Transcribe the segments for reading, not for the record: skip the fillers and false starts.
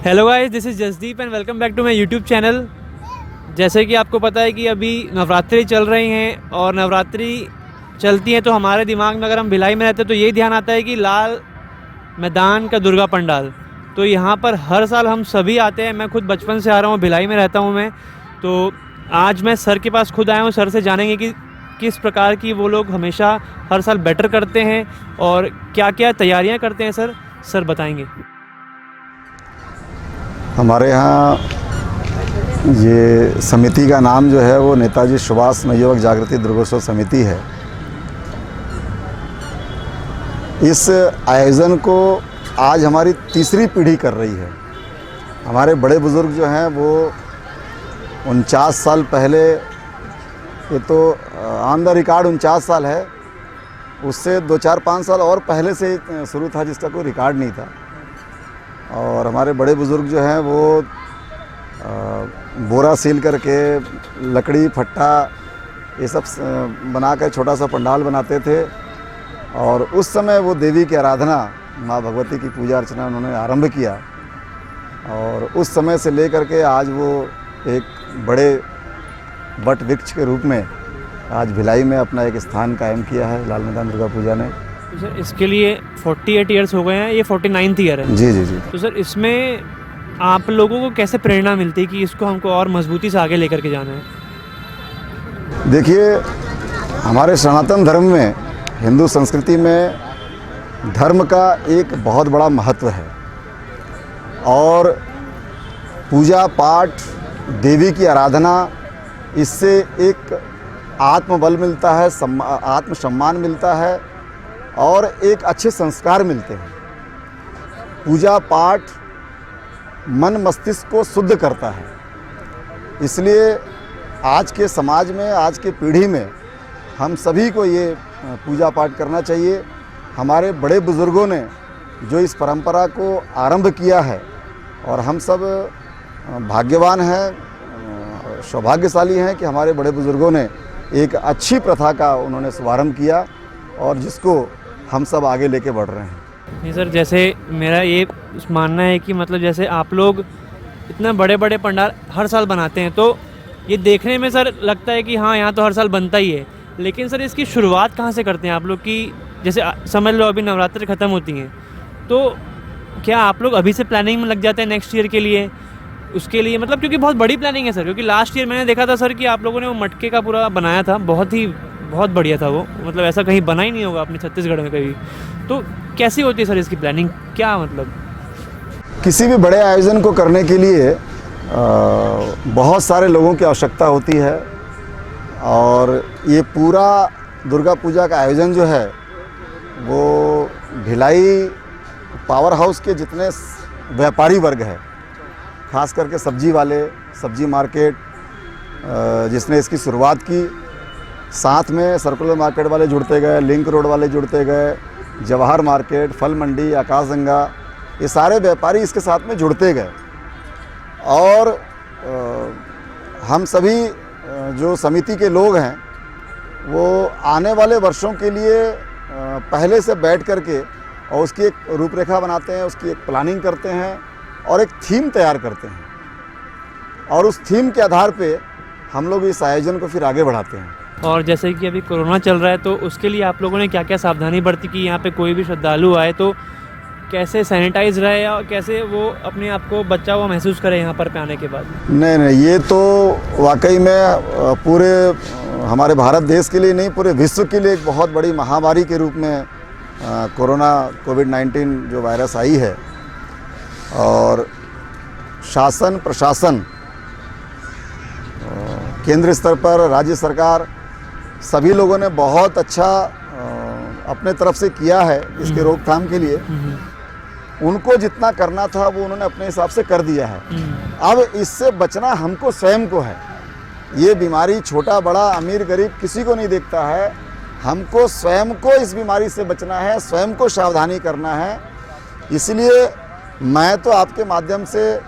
Hello guys, this is Jasdeep and welcome back to my YouTube channel. जैसे कि आपको पता है कि अभी नवरात्रि चल रही हैं और नवरात्रि चलती हैं तो हमारे दिमाग में, अगर हम भिलाई में रहते हैं तो यही ध्यान आता है कि लाल मैदान का दुर्गा पंडाल। तो यहाँ पर हर साल हम सभी आते हैं। मैं खुद बचपन से आ रहा हूँ, भिलाई में रहता हूँ मैं। तो आज मैं सर के पास खुद आया हूँ, सर से जानेंगे कि किस प्रकार की वो लोग हमेशा हर साल बेटर करते हैं और क्या क्या तैयारियाँ करते हैं। सर बताएंगे। हमारे यहाँ ये समिति का नाम जो है वो नेताजी सुभाष नवयुवक जागृति दुर्गोत्सव समिति है। इस आयोजन को आज हमारी तीसरी पीढ़ी कर रही है। हमारे बड़े बुज़ुर्ग जो हैं वो 49 साल पहले, ये तो ऑन द रिकॉर्ड 49 साल है, उससे 2-4-5 साल और पहले से शुरू था जिसका कोई रिकॉर्ड नहीं था। और हमारे बड़े बुज़ुर्ग जो हैं वो बोरा सील करके, लकड़ी फट्टा ये सब बनाकर छोटा सा पंडाल बनाते थे। और उस समय वो देवी की आराधना, माँ भगवती की पूजा अर्चना उन्होंने आरंभ किया। और उस समय से लेकर के आज वो एक बड़े वट वृक्ष के रूप में आज भिलाई में अपना एक स्थान कायम किया है लाल मैदान दुर्गा पूजा ने। तो सर इसके लिए 48 ईयर्स हो गए हैं, ये 49th ईयर है। जी। तो सर इसमें आप लोगों को कैसे प्रेरणा मिलती है कि इसको हमको और मजबूती से आगे लेकर के जाना है? देखिए, हमारे सनातन धर्म में, हिंदू संस्कृति में धर्म का एक बहुत बड़ा महत्व है। और पूजा पाठ, देवी की आराधना, इससे एक आत्मबल मिलता है, आत्मसम्मान मिलता है और एक अच्छे संस्कार मिलते हैं। पूजा पाठ मन मस्तिष्क को शुद्ध करता है। इसलिए आज के समाज में, आज के पीढ़ी में हम सभी को ये पूजा पाठ करना चाहिए। हमारे बड़े बुज़ुर्गों ने जो इस परंपरा को आरंभ किया है और हम सब भाग्यवान हैं, सौभाग्यशाली हैं कि हमारे बड़े बुज़ुर्गों ने एक अच्छी प्रथा का उन्होंने शुभारंभ किया और जिसको हम सब आगे लेके बढ़ रहे हैं। नहीं सर, जैसे मेरा ये मानना है कि मतलब जैसे आप लोग इतना बड़े बड़े पंडाल हर साल बनाते हैं तो ये देखने में सर लगता है कि हाँ, यहाँ तो हर साल बनता ही है। लेकिन सर इसकी शुरुआत कहाँ से करते हैं आप लोग? कि जैसे समझ लो अभी नवरात्रि ख़त्म होती हैं तो क्या आप लोग अभी से प्लानिंग में लग जाते हैं नेक्स्ट ईयर के लिए? उसके लिए मतलब क्योंकि बहुत बड़ी प्लानिंग है सर। क्योंकि लास्ट ईयर मैंने देखा था सर कि आप लोगों ने वो मटके का पूरा बनाया था, बहुत बढ़िया था वो। मतलब ऐसा कहीं बना ही नहीं होगा अपने छत्तीसगढ़ में कभी। तो कैसी होती है सर इसकी प्लानिंग? क्या मतलब किसी भी बड़े आयोजन को करने के लिए बहुत सारे लोगों की आवश्यकता होती है। और ये पूरा दुर्गा पूजा का आयोजन जो है वो भिलाई पावर हाउस के जितने व्यापारी वर्ग है, खास करके सब्जी वाले, सब्जी मार्केट जिसने इसकी शुरुआत की, साथ में सर्कुलर मार्केट वाले जुड़ते गए, लिंक रोड वाले जुड़ते गए, जवाहर मार्केट, फल मंडी, आकाशगंगा, ये सारे व्यापारी इसके साथ में जुड़ते गए। और हम सभी जो समिति के लोग हैं वो आने वाले वर्षों के लिए पहले से बैठ करके और उसकी एक रूपरेखा बनाते हैं, उसकी एक प्लानिंग करते हैं और एक थीम तैयार करते हैं। और उस थीम के आधार पे हम लोग इस आयोजन को फिर आगे बढ़ाते हैं। और जैसे कि अभी कोरोना चल रहा है तो उसके लिए आप लोगों ने क्या क्या सावधानी बरती कि यहाँ पे कोई भी श्रद्धालु आए तो कैसे सैनिटाइज रहे और कैसे वो अपने आप को बचा हुआ महसूस करे यहाँ पर आने के बाद? नहीं, ये तो वाकई में पूरे हमारे भारत देश के लिए नहीं, पूरे विश्व के लिए एक बहुत बड़ी महामारी के रूप में कोरोना कोविड-19 जो वायरस आई है। और शासन प्रशासन, केंद्र स्तर पर राज्य सरकार, सभी लोगों ने बहुत अच्छा अपने तरफ से किया है इसके रोकथाम के लिए। उनको जितना करना था वो उन्होंने अपने हिसाब से कर दिया है। अब इससे बचना हमको स्वयं को है। ये बीमारी छोटा बड़ा, अमीर गरीब किसी को नहीं देखता है। हमको स्वयं को इस बीमारी से बचना है, स्वयं को सावधानी करना है। इसलिए मैं तो आपके माध्यम से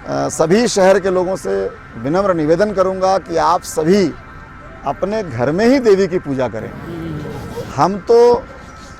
सभी शहर के लोगों से विनम्र निवेदन करूंगा कि आप सभी अपने घर में ही देवी की पूजा करें। हम तो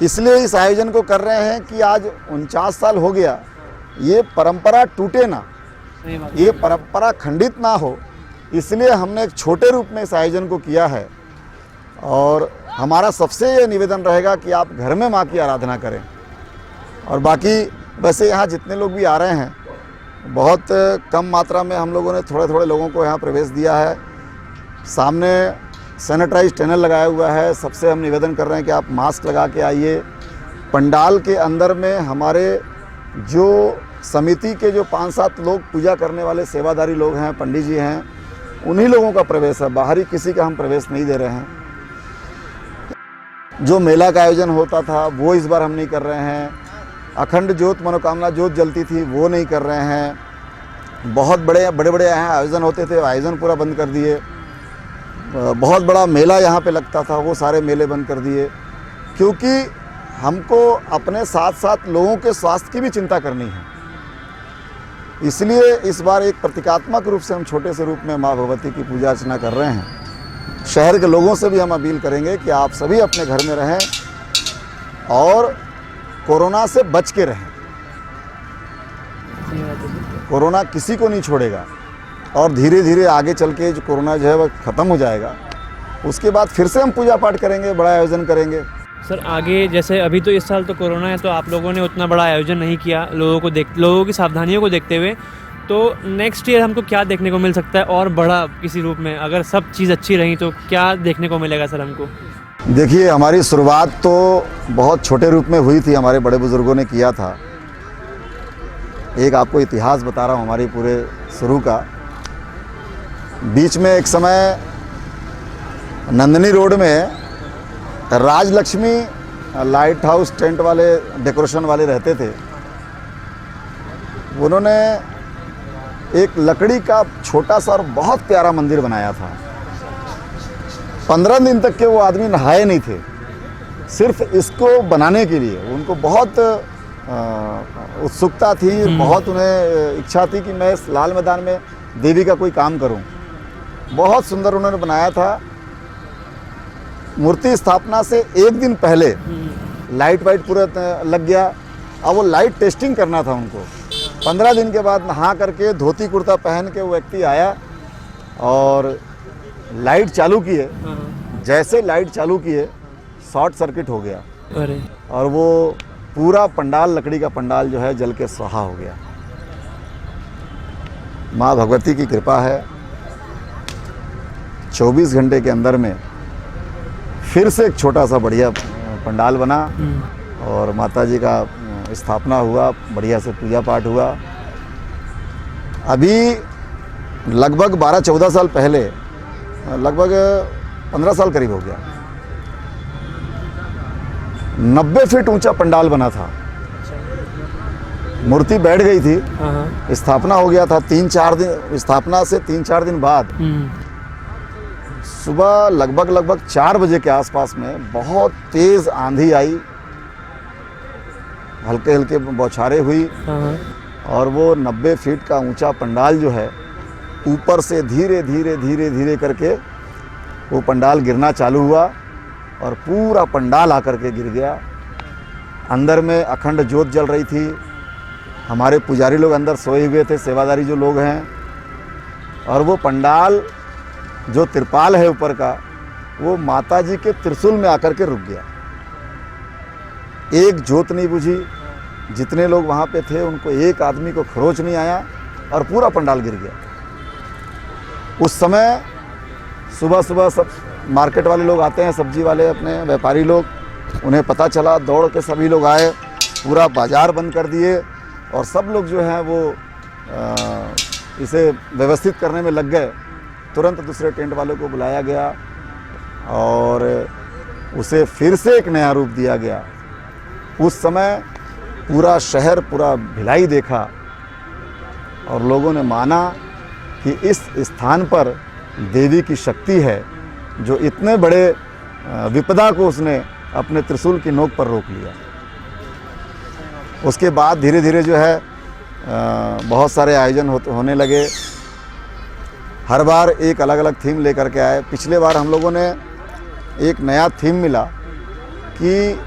इसलिए इस आयोजन को कर रहे हैं कि आज 49 साल हो गया ये परंपरा टूटे ना, सही बात। ये परंपरा खंडित ना हो, इसलिए हमने एक छोटे रूप में इस आयोजन को किया है। और हमारा सबसे ये निवेदन रहेगा कि आप घर में माँ की आराधना करें। और बाकी वैसे यहाँ जितने लोग भी आ रहे हैं, बहुत कम मात्रा में हम लोगों ने थोड़े थोड़े लोगों को यहाँ प्रवेश दिया है। सामने सैनिटाइज टनल लगाया हुआ है। सबसे हम निवेदन कर रहे हैं कि आप मास्क लगा के आइए। पंडाल के अंदर में हमारे जो समिति के जो 5-7 लोग पूजा करने वाले सेवादारी लोग हैं, पंडित जी हैं, उन्हीं लोगों का प्रवेश है, बाहरी किसी का हम प्रवेश नहीं दे रहे हैं। जो मेला का आयोजन होता था वो इस बार हम नहीं कर रहे हैं। अखंड ज्योत मनोकामना ज्योत जलती थी वो नहीं कर रहे हैं। बहुत बड़े बड़े यहाँ आयोजन होते थे, आयोजन पूरा बंद कर दिए। बहुत बड़ा मेला यहाँ पे लगता था, वो सारे मेले बंद कर दिए, क्योंकि हमको अपने साथ साथ लोगों के स्वास्थ्य की भी चिंता करनी है। इसलिए इस बार एक प्रतीकात्मक रूप से हम छोटे से रूप में माँ भगवती की पूजा अर्चना कर रहे हैं। शहर के लोगों से भी हम अपील करेंगे कि आप सभी अपने घर में रहें और कोरोना से बच के रहें। कोरोना किसी को नहीं छोड़ेगा और धीरे धीरे आगे चल के जो कोरोना जो है वह ख़त्म हो जाएगा, उसके बाद फिर से हम पूजा पाठ करेंगे, बड़ा आयोजन करेंगे। सर आगे जैसे अभी तो इस साल तो कोरोना है, तो आप लोगों ने उतना बड़ा आयोजन नहीं किया लोगों की सावधानियों को देखते हुए, तो नेक्स्ट ईयर हमको क्या देखने को मिल सकता है और बड़ा किसी रूप में? अगर सब चीज़ अच्छी रही तो क्या देखने को मिलेगा सर हमको? देखिए, हमारी शुरुआत तो बहुत छोटे रूप में हुई थी, हमारे बड़े बुज़ुर्गों ने किया था। एक आपको इतिहास बता रहा हूँ हमारी पूरे शुरू का। बीच में एक समय नंदनी रोड में राजलक्ष्मी लाइट हाउस टेंट वाले डेकोरेशन वाले रहते थे। उन्होंने एक लकड़ी का छोटा सा और बहुत प्यारा मंदिर बनाया था। 15 दिन तक के वो आदमी नहाए नहीं थे, सिर्फ इसको बनाने के लिए। उनको बहुत उत्सुकता थी, बहुत उन्हें इच्छा थी कि मैं इस लाल मैदान में देवी का कोई काम करूं। बहुत सुंदर उन्होंने बनाया था। मूर्ति स्थापना से एक दिन पहले लाइट वाइट पूरा लग गया। अब वो लाइट टेस्टिंग करना था उनको। 15 दिन के बाद नहा करके धोती कुर्ता पहन के वो व्यक्ति आया और लाइट चालू किए। जैसे लाइट चालू किए, शॉर्ट सर्किट हो गया। अरे! और वो पूरा पंडाल, लकड़ी का पंडाल जो है जल के स्वाहा हो गया। माँ भगवती की कृपा है, 24 घंटे के अंदर में फिर से एक छोटा सा बढ़िया पंडाल बना और माता जी का स्थापना हुआ, बढ़िया से पूजा पाठ हुआ। अभी लगभग 12-14 साल पहले, लगभग 15 साल करीब हो गया, 90 फीट ऊंचा पंडाल बना था। मूर्ति बैठ गई थी, स्थापना हो गया था। 3-4 दिन, स्थापना से 3-4 दिन बाद सुबह लगभग 4 बजे के आसपास में बहुत तेज़ आंधी आई, हल्के हल्के बौछारें हुई और वो 90 फीट का ऊंचा पंडाल जो है, ऊपर से धीरे धीरे धीरे धीरे करके वो पंडाल गिरना चालू हुआ और पूरा पंडाल आकर के गिर गया। अंदर में अखंड ज्योत जल रही थी। हमारे पुजारी लोग अंदर सोए हुए थे, सेवादारी जो लोग हैं। और वो पंडाल जो तिरपाल है ऊपर का, वो माता जी के त्रिशूल में आकर के रुक गया। एक ज्योत नहीं बुझी। जितने लोग वहाँ पे थे उनको एक आदमी को खरोच नहीं आया और पूरा पंडाल गिर गया। उस समय सुबह सुबह सब मार्केट वाले लोग आते हैं, सब्जी वाले, अपने व्यापारी लोग, उन्हें पता चला, दौड़ के सभी लोग आए, पूरा बाज़ार बंद कर दिए और सब लोग जो हैं वो इसे व्यवस्थित करने में लग गए। तुरंत दूसरे टेंट वालों को बुलाया गया और उसे फिर से एक नया रूप दिया गया। उस समय पूरा शहर पूरा भिलाई देखा और लोगों ने माना कि इस स्थान पर देवी की शक्ति है, जो इतने बड़े विपदा को उसने अपने त्रिशूल की नोक पर रोक लिया। उसके बाद धीरे धीरे जो है बहुत सारे आयोजन होने लगे। हर बार एक अलग अलग थीम लेकर के आए। पिछले बार हम लोगों ने एक नया थीम मिला कि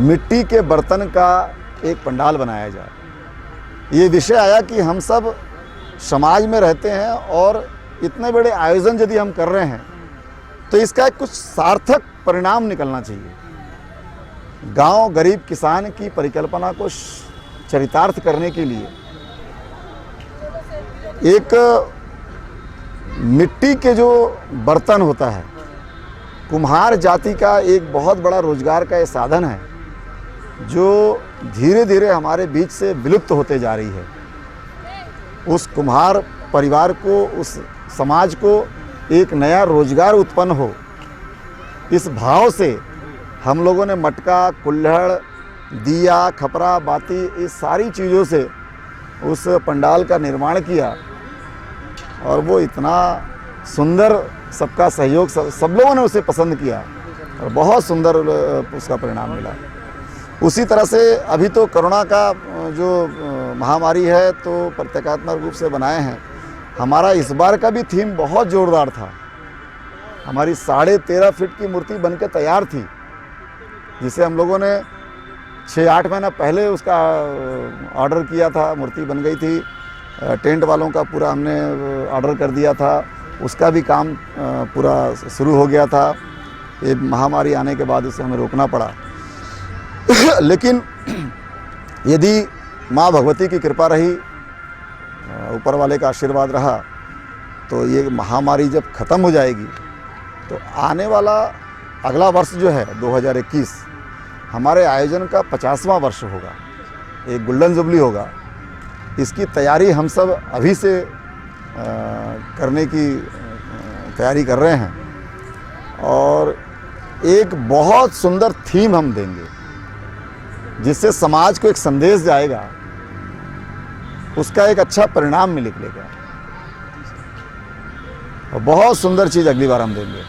मिट्टी के बर्तन का एक पंडाल बनाया जाए। ये विषय आया कि हम सब समाज में रहते हैं और इतने बड़े आयोजन यदि हम कर रहे हैं तो इसका एक कुछ सार्थक परिणाम निकलना चाहिए। गांव गरीब किसान की परिकल्पना को चरितार्थ करने के लिए एक मिट्टी के जो बर्तन होता है, कुम्हार जाति का एक बहुत बड़ा रोजगार का ये साधन है जो धीरे धीरे हमारे बीच से विलुप्त होते जा रही है। उस कुम्हार परिवार को, उस समाज को एक नया रोजगार उत्पन्न हो, इस भाव से हम लोगों ने मटका, कुल्हड़, दिया, खपरा, बाती, इस सारी चीज़ों से उस पंडाल का निर्माण किया और वो इतना सुंदर, सबका सहयोग, सब लोगों ने उसे पसंद किया और बहुत सुंदर उसका परिणाम मिला। उसी तरह से अभी तो कोरोना का जो महामारी है तो प्रतीकात्मक रूप से बनाए हैं। हमारा इस बार का भी थीम बहुत ज़ोरदार था। हमारी 13.5 फीट की मूर्ति बनके तैयार थी, जिसे हम लोगों ने 6-8 महीना पहले उसका ऑर्डर किया था। मूर्ति बन गई थी, टेंट वालों का पूरा हमने ऑर्डर कर दिया था, उसका भी काम पूरा शुरू हो गया था। ये महामारी आने के बाद उसे हमें रोकना पड़ा। लेकिन यदि माँ भगवती की कृपा रही, ऊपर वाले का आशीर्वाद रहा, तो ये महामारी जब ख़त्म हो जाएगी तो आने वाला अगला वर्ष जो है 2021 हमारे आयोजन का 50वां वर्ष होगा, एक गोल्डन जुबली होगा। इसकी तैयारी हम सब अभी से करने की तैयारी कर रहे हैं और एक बहुत सुंदर थीम हम देंगे जिससे समाज को एक संदेश जाएगा, उसका एक अच्छा परिणाम में निकलेगा और बहुत सुंदर चीज़ अगली बार हम देंगे।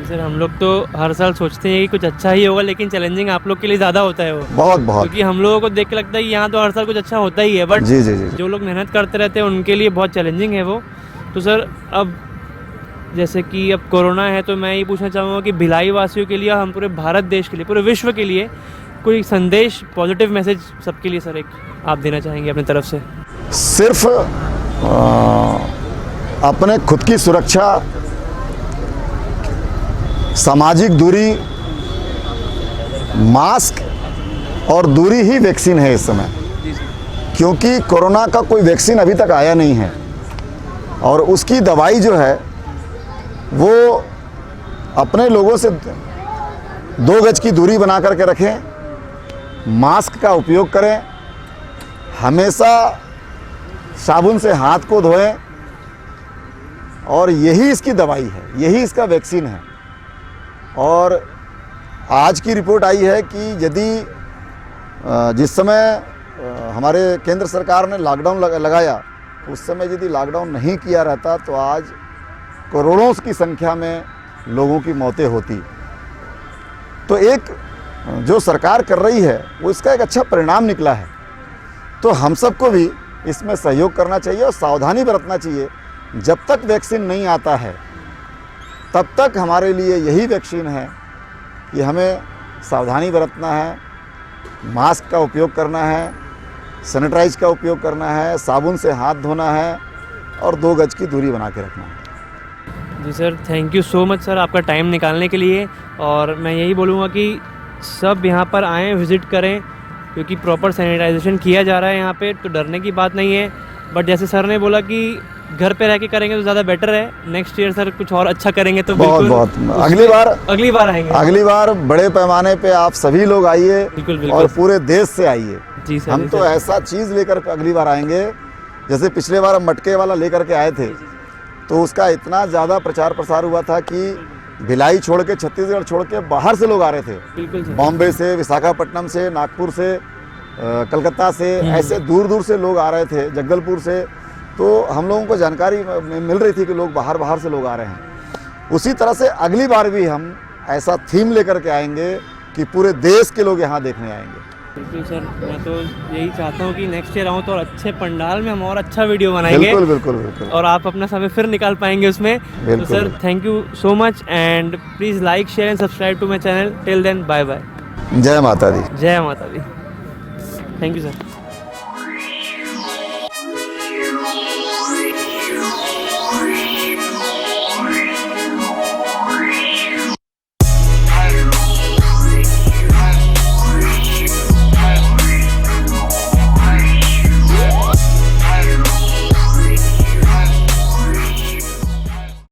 सर, हम लोग तो हर साल सोचते हैं कि कुछ अच्छा ही होगा, लेकिन चैलेंजिंग आप लोग के लिए ज़्यादा होता है वो। बहुत बहुत, क्योंकि हम लोगों को देख के लगता है कि यहाँ तो हर साल कुछ अच्छा होता ही है, बट जी जी जी, जो लोग मेहनत करते रहते हैं उनके लिए बहुत चैलेंजिंग है वो। तो सर, अब जैसे कि अब कोरोना है तो मैं ये पूछना चाहूँगा कि भिलाई वासियों के लिए, हम पूरे भारत देश के लिए, पूरे विश्व के लिए कोई संदेश, पॉजिटिव मैसेज सबके लिए सर एक आप देना चाहेंगे अपनी तरफ से? सिर्फ अपने खुद की सुरक्षा, सामाजिक दूरी, मास्क और दूरी ही वैक्सीन है इस समय, क्योंकि कोरोना का कोई वैक्सीन अभी तक आया नहीं है और उसकी दवाई जो है वो अपने लोगों से 2 गज की दूरी बना करके रखें, मास्क का उपयोग करें, हमेशा साबुन से हाथ को धोएं और यही इसकी दवाई है, यही इसका वैक्सीन है। और आज की रिपोर्ट आई है कि यदि जिस समय हमारे केंद्र सरकार ने लॉकडाउन लगाया, उस समय यदि लॉकडाउन नहीं किया रहता तो आज करोड़ों की संख्या में लोगों की मौतें होती। तो एक जो सरकार कर रही है वो इसका एक अच्छा परिणाम निकला है। तो हम सबको भी इसमें सहयोग करना चाहिए और सावधानी बरतना चाहिए। जब तक वैक्सीन नहीं आता है तब तक हमारे लिए यही वैक्सीन है कि हमें सावधानी बरतना है, मास्क का उपयोग करना है, सैनिटाइज का उपयोग करना है, साबुन से हाथ धोना है और 2 गज की दूरी बना के रखना है। जी sir, thank you so much sir आपका टाइम निकालने के लिए। और मैं यही बोलूँगा कि सब यहाँ पर आएँ, विज़िट करें, क्योंकि प्रॉपर सैनिटाइजेशन किया जा रहा है यहाँ पे, तो डरने की बात नहीं है। बट जैसे सर ने बोला कि घर पे रह के करेंगे तो ज़्यादा बेटर है। नेक्स्ट ईयर सर कुछ और अच्छा करेंगे तो बहुत बहुत अगली बार आएंगे। अगली बार बड़े पैमाने पे आप सभी लोग आइए, बिल्कुल और पूरे देश से आइए। जी सर, हम तो ऐसा चीज़ लेकर अगली बार आएंगे, जैसे पिछले बार हम मटके वाला लेकर के आए थे तो उसका इतना ज़्यादा प्रचार प्रसार हुआ था कि भिलाई छोड़ के, छत्तीसगढ़ छोड़ के बाहर से लोग आ रहे थे। बिल्कुल सर, बॉम्बे से, विशाखापट्टनम से, नागपुर से, कलकत्ता से, ऐसे दूर दूर से लोग आ रहे थे, जगदलपुर से। तो हम लोगों को जानकारी मिल रही थी कि लोग बाहर से लोग आ रहे हैं। उसी तरह से अगली बार भी हम ऐसा थीम लेकर के आएंगे कि पूरे देश के लोग यहाँ देखने आएंगे। बिल्कुल सर, मैं तो यही चाहता हूँ कि नेक्स्ट ईयर आऊँ तो और अच्छे पंडाल में हम और अच्छा वीडियो बनाएंगे। बिल्कुल बिल्कुल बिल्कुल, और आप अपना समय फिर निकाल पाएंगे उसमें। तो sir, thank you so much and please like, share and subscribe to my channel. Till then, bye bye. जय माता दी। जय माता दी। Thank you sir.